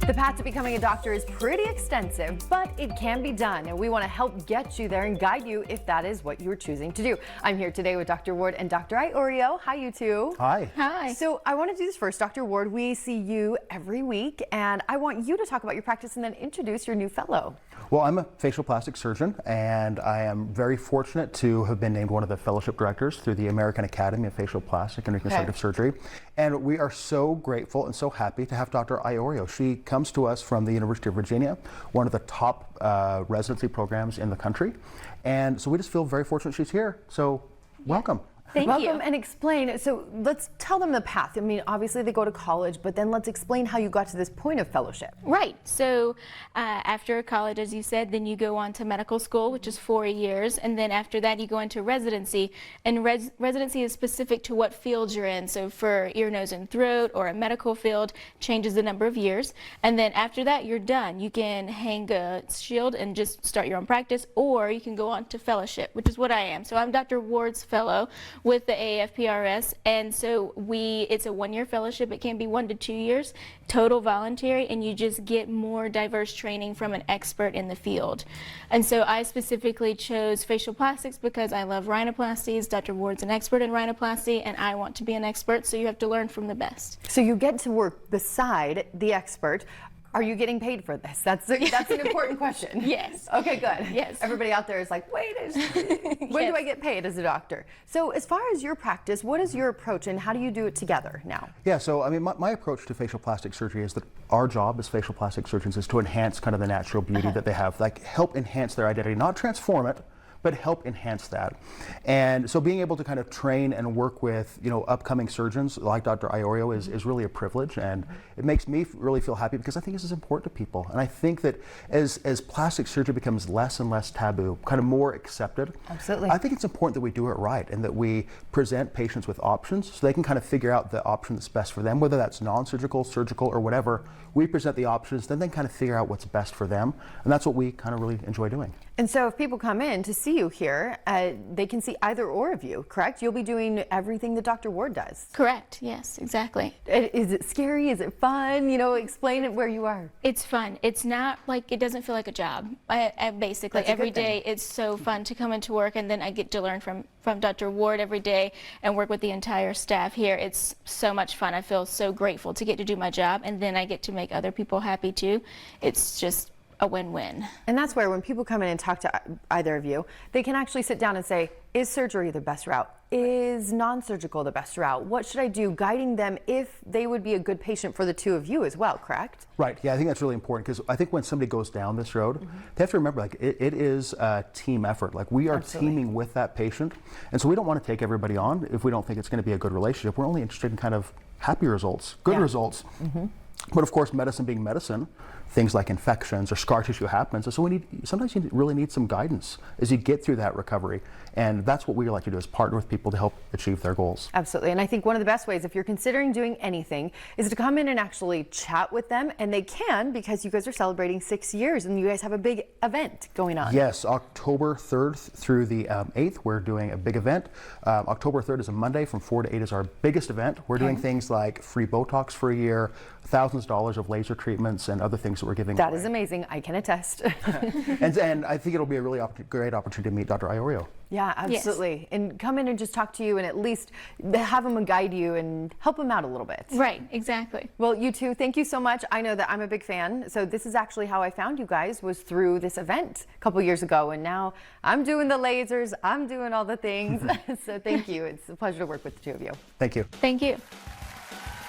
The path to becoming a doctor is pretty extensive, but it can be done, and we want to help get you there and guide you if that is what you're choosing to do. I'm here today with Dr. Ward and Dr. Iorio. Hi, you two. Hi. Hi. So I want to do this first. Dr. Ward, we see you every week, and I want you to talk about your practice and then introduce your new fellow. Well, I'm a facial plastic surgeon, and I am very fortunate to have been named one of the fellowship directors through the American Academy of Facial Plastic and Reconstructive Surgery. And we are so grateful and so happy to have Dr. Iorio. She comes to us from the University of Virginia, one of the top residency programs in the country. And so we just feel very fortunate she's here. So welcome. Welcome and explain. So let's tell them the path. I mean, obviously they go to college, but then let's explain how you got to this point of fellowship. Right. So after college, as you said, then you go on to medical school, which is 4 years. And then after that, you go into residency. And residency is specific to what field you're in. So for ear, nose, and throat or a medical field, changes the number of years. And then after that, you're done. You can hang a shield and just start your own practice, or you can go on to fellowship, which is what I am. So I'm Dr. Ward's fellow with the AFPRS, and so it's a 1-year fellowship. It can be 1 to 2 years, total voluntary, and you just get more diverse training from an expert in the field. And so I specifically chose facial plastics because I love rhinoplasties. Dr. Ward's an expert in rhinoplasty, and I want to be an expert, so you have to learn from the best. So you get to work beside the expert. Are you getting paid for this? That's an important question. Yes. Okay, good. Yes. Everybody out there is like, wait, when do I get paid as a doctor? So as far as your practice, what is your approach and how do you do it together now? Yeah, so I mean, my approach to facial plastic surgery is that our job as facial plastic surgeons is to enhance kind of the natural beauty that they have, like help enhance their identity, not transform it, but help enhance that. And so being able to kind of train and work with, upcoming surgeons like Dr. Iorio is really a privilege, and it makes me really feel happy because I think this is important to people. And I think that as plastic surgery becomes less and less taboo, kind of more accepted, absolutely, I think it's important that we do it right and that we present patients with options so they can kind of figure out the option that's best for them, whether that's non-surgical, surgical, or whatever. We present the options, then they kind of figure out what's best for them. And that's what we kind of really enjoy doing. And so if people come in to see you here, they can see either or of you, correct? You'll be doing everything that Dr. Ward does. Correct. Yes, exactly. Is it scary? Is it fun? Explain it where you are. It's fun. It's not like, it doesn't feel like a job. I basically, every day it's so fun to come into work, and then I get to learn from Dr. Ward every day and work with the entire staff here. It's so much fun. I feel so grateful to get to do my job, and then I get to make other people happy too. It's just a win-win. And that's where when people come in and talk to either of you, they can actually sit down and say, is surgery the best route? Is non-surgical the best route? What should I do? Guiding them if they would be a good patient for the two of you as well, correct? Right, yeah, I think that's really important because I think when somebody goes down this road, they have to remember it is a team effort. Like we are teaming with that patient, and so we don't want to take everybody on if we don't think it's going to be a good relationship. We're only interested in kind of happy results, good results. But of course, medicine being medicine, things like infections or scar tissue happens, and so sometimes you really need some guidance as you get through that recovery. And that's what we like to do, is partner with people to help achieve their goals. Absolutely, and I think one of the best ways, if you're considering doing anything, is to come in and actually chat with them, and they can, because you guys are celebrating 6 years, and you guys have a big event going on. Yes, October 3rd through the 8th, we're doing a big event. October 3rd is a Monday, from 4 to 8 is our biggest event. We're doing things like free Botox for a year, thousands of dollars of laser treatments, and other things that we're giving away. That is amazing, I can attest. and I think it'll be a really great opportunity to meet Dr. Iorio. Yeah, absolutely. Yes. And come in and just talk to you and at least have them guide you and help them out a little bit. Right, exactly. Well, you two, thank you so much. I know that I'm a big fan. So this is actually how I found you guys, was through this event a couple years ago. And now I'm doing the lasers, I'm doing all the things. So thank you. It's a pleasure to work with the two of you. Thank you. Thank you.